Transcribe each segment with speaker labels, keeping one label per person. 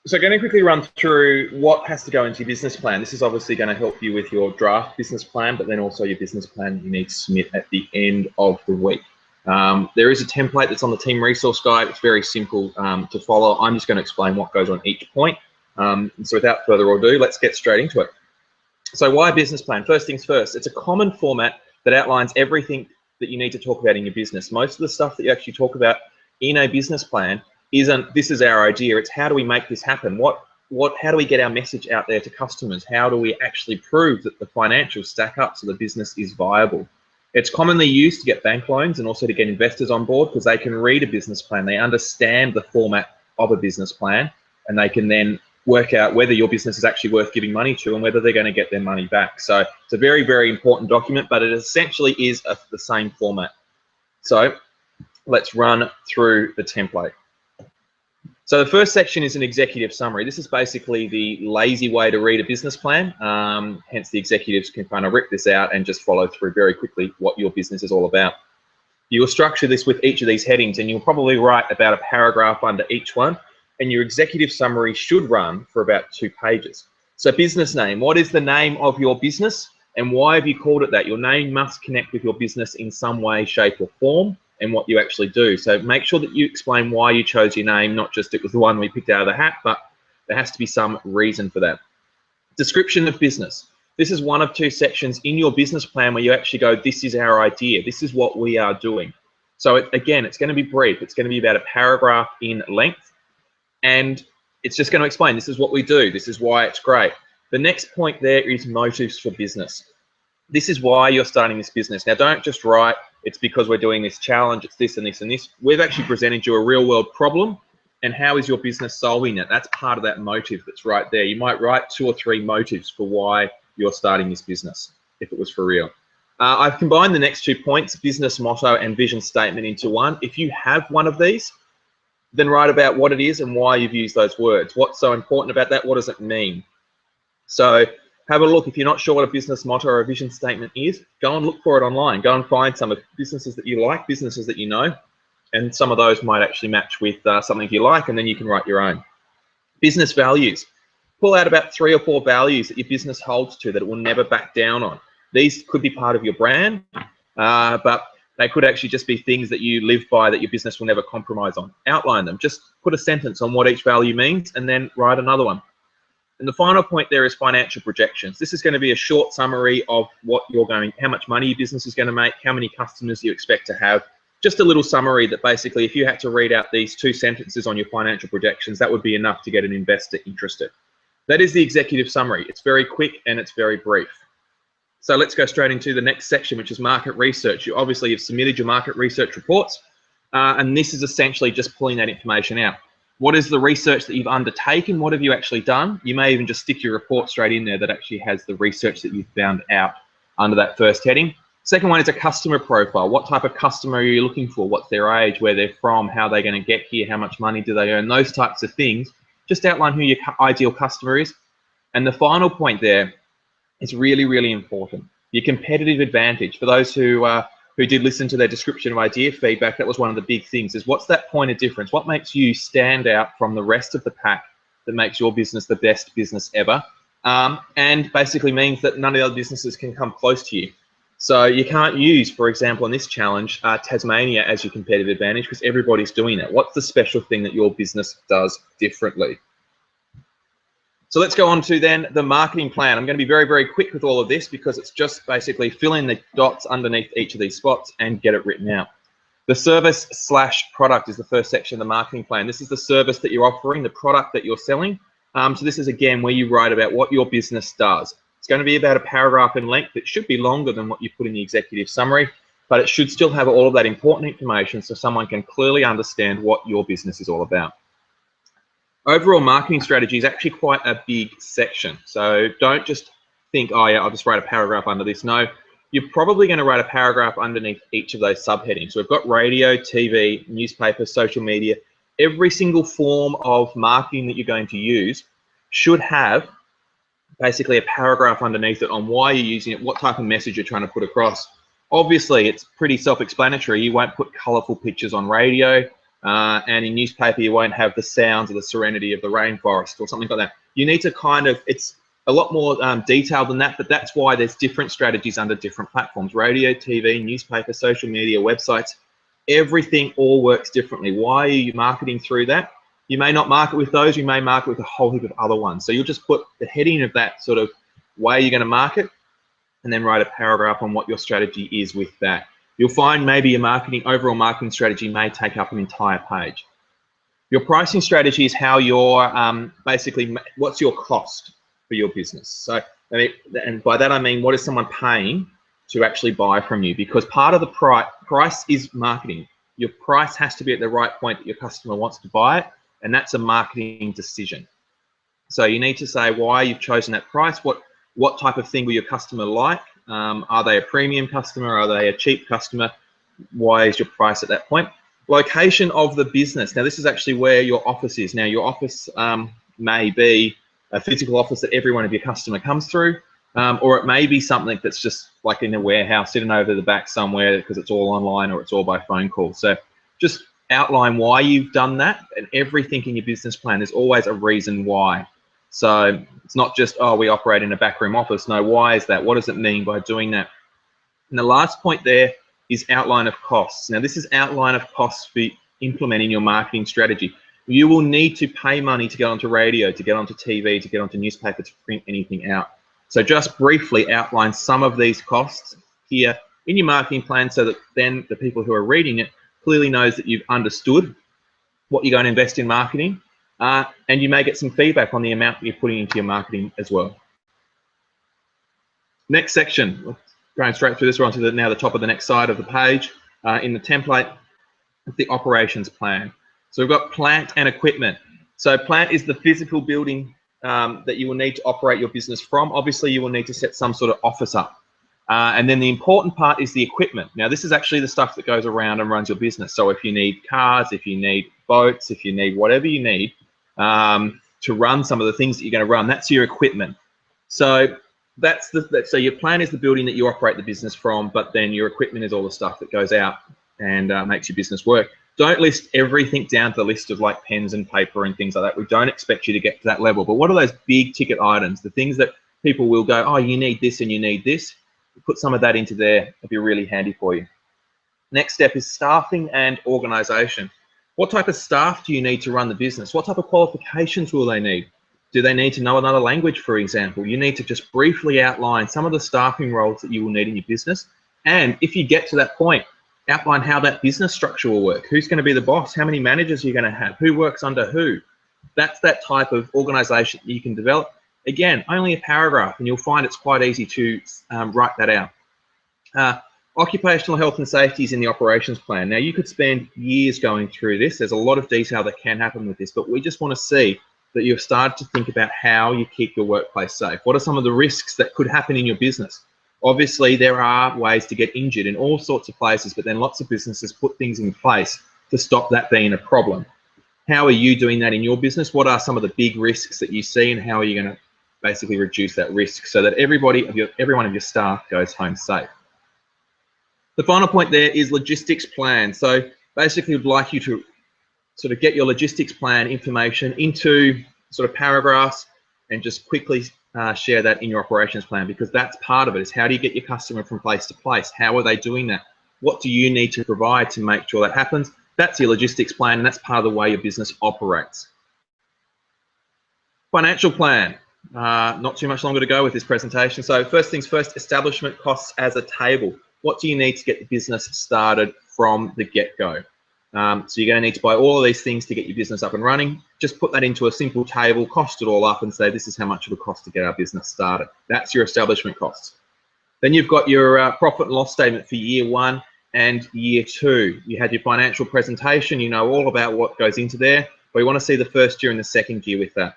Speaker 1: So going to quickly run through what has to go into your business plan. This is obviously going to help you with your draft business plan, but then also your business plan you need to submit at the end of the week. There is a template that's on the team resource guide. It's very simple to follow. I'm just going to explain what goes on each point. So without further ado, let's get straight into it. So why a business plan? First things first, it's a common format that outlines everything that you need to talk about in your business. Most of the stuff that you actually talk about in a business plan isn't this is our idea, it's how do we make this happen? How do we get our message out there to customers? How do we actually prove that the financials stack up so the business is viable? It's commonly used to get bank loans and also to get investors on board because they can read a business plan, they understand the format of a business plan, and they can then work out whether your business is actually worth giving money to and whether they're going to get their money back. So it's a very, very important document, but it essentially is the same format. So let's run through the template. So the first section is an executive summary. This is basically the lazy way to read a business plan. Hence the executives can kind of rip this out and just follow through very quickly what your business is all about. You'll structure this with each of these headings and you'll probably write about a paragraph under each one, and your executive summary should run for about 2 pages. So business name, what is the name of your business and why have you called it that? Your name must connect with your business in some way, shape or form and what you actually do. So make sure that you explain why you chose your name, not just it was the one we picked out of the hat, but there has to be some reason for that. Description of business. This is one of 2 sections in your business plan where you actually go, this is our idea, this is what we are doing. So again, it's going to be brief. It's going to be about a paragraph in length, and it's just going to explain, this is what we do, this is why it's great. The next point there is motives for business. This is why you're starting this business. Now, don't just write, it's because we're doing this challenge, it's this and this and this. We've actually presented you a real world problem, and how is your business solving it? That's part of that motive that's right there. You might write 2 or 3 motives for why you're starting this business, if it was for real. I've combined the next 2 points, business motto and vision statement, into one. If you have one of these, then write about what it is and why you've used those words. What's so important about that? What does it mean? So have a look. If you're not sure what a business motto or a vision statement is, go and look for it online. Go and find some of the businesses that you like, businesses that you know, and some of those might actually match with something you like, and then you can write your own. Business values. Pull out about 3 or 4 values that your business holds to that it will never back down on. These could be part of your brand, but they could actually just be things that you live by that your business will never compromise on. Outline them. Just put a sentence on what each value means and then write another one. And the final point there is financial projections. This is going to be a short summary of how much money your business is going to make, how many customers you expect to have. Just a little summary that basically, if you had to read out these 2 sentences on your financial projections, that would be enough to get an investor interested. That is the executive summary. It's very quick and it's very brief. So let's go straight into the next section, which is market research. You obviously have submitted your market research reports, and this is essentially just pulling that information out. What is the research that you've undertaken? What have you actually done? You may even just stick your report straight in there that actually has the research that you've found out under that first heading. Second one is a customer profile. What type of customer are you looking for? What's their age, where they're from, how they're going to get here, how much money do they earn, those types of things. Just outline who your ideal customer is. And the final point there is really, really important. Your competitive advantage. For those who did listen to their description of idea feedback, that was one of the big things, is what's that point of difference? What makes you stand out from the rest of the pack that makes your business the best business ever? And basically means that none of the other businesses can come close to you. So you can't use, for example, in this challenge, Tasmania as your competitive advantage because everybody's doing it. What's the special thing that your business does differently? So let's go on to then the marketing plan. I'm going to be very, very quick with all of this because it's just basically fill in the dots underneath each of these spots and get it written out. The service/product is the first section of the marketing plan. This is the service that you're offering, the product that you're selling. So this is, again, where you write about what your business does. It's going to be about a paragraph in length. It should be longer than what you put in the executive summary, but it should still have all of that important information so someone can clearly understand what your business is all about. Overall marketing strategy is actually quite a big section. So don't just think, oh yeah, I'll just write a paragraph under this. No, you're probably going to write a paragraph underneath each of those subheadings. So we've got radio, TV, newspaper, social media. Every single form of marketing that you're going to use should have basically a paragraph underneath it on why you're using it, what type of message you're trying to put across. Obviously, it's pretty self-explanatory. You won't put colorful pictures on radio. and in newspaper you won't have the sounds of the serenity of the rainforest or something like that. You need to kind of, it's a lot more detailed than that, but that's why there's different strategies under different platforms. Radio, TV, newspaper, social media, websites, everything all works differently. Why are you marketing through that? You may not market with those, you may market with a whole heap of other ones. So you'll just put the heading of that sort of way you're going to market and then write a paragraph on what your strategy is with that. You'll find maybe your overall marketing strategy may take up an entire page. Your pricing strategy is how you're basically, what's your cost for your business? So, and by that I mean, what is someone paying to actually buy from you? Because part of the price is marketing. Your price has to be at the right point that your customer wants to buy it, and that's a marketing decision. So you need to say why you've chosen that price. What type of thing will your customer like? Are they a premium customer? Are they a cheap customer? Why is your price at that point? Location of the business. Now, this is actually where your office is. Now, your office may be a physical office that every one of your customer comes through, or it may be something that's just like in a warehouse sitting over the back somewhere because it's all online or it's all by phone call. So just outline why you've done that, and everything in your business plan, there's always a reason why. So it's not just, oh, we operate in a backroom office. No, why is that? What does it mean by doing that? And the last point there is outline of costs. Now, this is outline of costs for implementing your marketing strategy. You will need to pay money to get onto radio, to get onto TV, to get onto newspaper, to print anything out. So just briefly outline some of these costs here in your marketing plan so that then the people who are reading it clearly knows that you've understood what you're going to invest in marketing, and you may get some feedback on the amount that you're putting into your marketing as well. Next section, going straight through this, we're on to now the top of the next side of the page. In the template, the operations plan. So we've got plant and equipment. So plant is the physical building that you will need to operate your business from. Obviously, you will need to set some sort of office up. And then the important part is the equipment. Now, this is actually the stuff that goes around and runs your business. So if you need cars, if you need boats, if you need whatever you need to run some of the things that you're going to run, that's your equipment. So so your plan is the building that you operate the business from, but then your equipment is all the stuff that goes out and makes your business work. Don't list everything down to the list of like pens and paper and things like that. We don't expect you to get to that level. But what are those big ticket items, the things that people will go, oh, you need this and you need this? Put some of that into there. It'll be really handy for you. Next step is staffing and organization. What type of staff do you need to run the business? What type of qualifications will they need? Do they need to know another language, for example? You need to just briefly outline some of the staffing roles that you will need in your business. And if you get to that point, outline how that business structure will work. Who's going to be the boss? How many managers are you going to have? Who works under who? That's that type of organization that you can develop. Again, only a paragraph, and you'll find it's quite easy to write that out. Occupational health and safety is in the operations plan. Now, you could spend years going through this. There's a lot of detail that can happen with this, but we just want to see that you've started to think about how you keep your workplace safe. What are some of the risks that could happen in your business? Obviously, there are ways to get injured in all sorts of places, but then lots of businesses put things in place to stop that being a problem. How are you doing that in your business? What are some of the big risks that you see, and how are you going to basically reduce that risk so that every one of your staff goes home safe? The final point there is logistics plan. So basically, we'd like you to sort of get your logistics plan information into sort of paragraphs and just quickly share that in your operations plan, because that's part of it, is how do you get your customer from place to place? How are they doing that? What do you need to provide to make sure that happens? That's your logistics plan, and that's part of the way your business operates. Financial plan. Not too much longer to go with this presentation. So first things first, establishment costs as a table. What do you need to get the business started from the get-go? So you're going to need to buy all of these things to get your business up and running. Just put that into a simple table, cost it all up, and say this is how much it will cost to get our business started. That's your establishment costs. Then you've got your profit and loss statement for year 1 and year 2. You had your financial presentation. You know all about what goes into there. But we want to see the first year and the second year with that.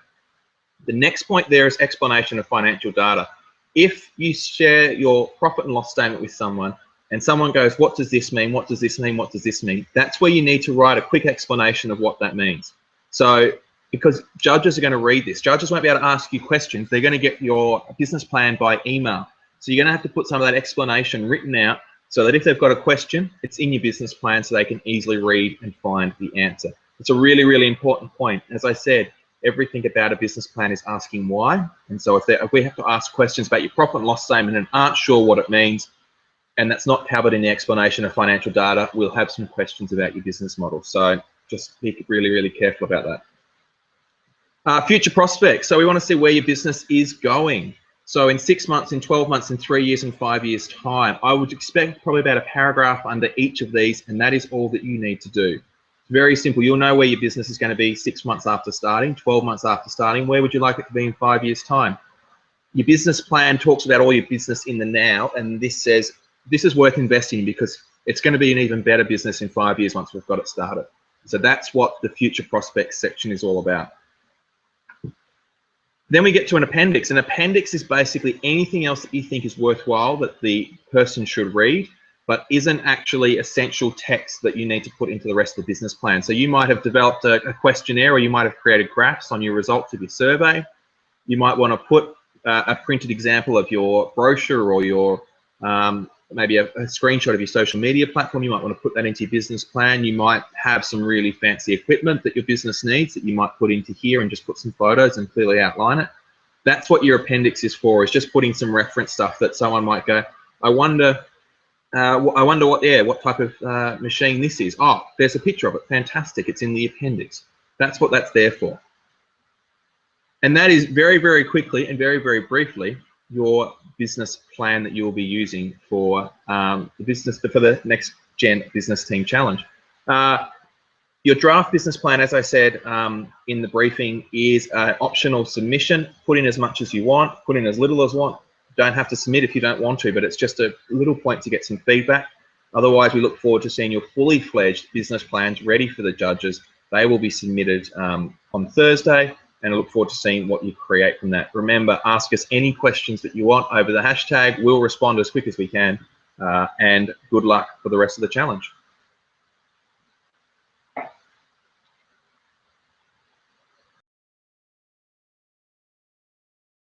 Speaker 1: The next point there is explanation of financial data. If you share your profit and loss statement with someone, and someone goes, what does this mean? What does this mean? What does this mean? That's where you need to write a quick explanation of what that means. So, because judges are going to read this. Judges won't be able to ask you questions. They're going to get your business plan by email. So you're going to have to put some of that explanation written out so that if they've got a question, it's in your business plan so they can easily read and find the answer. It's a really, really important point. As I said, everything about a business plan is asking why. And so if we have to ask questions about your profit and loss statement and aren't sure what it means, and that's not covered in the explanation of financial data, we'll have some questions about your business model. So just be really, really careful about that. Future prospects. So we want to see where your business is going. So in 6 months, in 12 months, in 3 years, and 5 years time, I would expect probably about a paragraph under each of these, and that is all that you need to do. It's very simple. You'll know where your business is going to be 6 months after starting, 12 months after starting. Where would you like it to be in 5 years time? Your business plan talks about all your business in the now, and this says this is worth investing in because it's going to be an even better business in 5 years once we've got it started. So that's what the future prospects section is all about. Then we get to an appendix. An appendix is basically anything else that you think is worthwhile that the person should read, but isn't actually essential text that you need to put into the rest of the business plan. So you might have developed a questionnaire, or you might have created graphs on your results of your survey. You might want to put a printed example of your brochure, or your maybe a screenshot of your social media platform. You might want to put that into your business plan. You might have some really fancy equipment that your business needs that you might put into here and just put some photos and clearly outline it. That's what your appendix is for, is just putting some reference stuff that someone might go, I wonder what type of machine this is. Oh, there's a picture of it. Fantastic. It's in the appendix. That's what that's there for. And that is very, very quickly and very, very briefly your business plan that you'll be using for the Next Gen Business Team Challenge. Your draft business plan, as I said in the briefing, is an optional submission. Put in as much as you want, put in as little as you want. Don't have to submit if you don't want to, but it's just a little point to get some feedback. Otherwise, we look forward to seeing your fully fledged business plans ready for the judges. They will be submitted on Thursday, and I look forward to seeing what you create from that. Remember, ask us any questions that you want over the hashtag. We'll respond as quick as we can, and good luck for the rest of the challenge.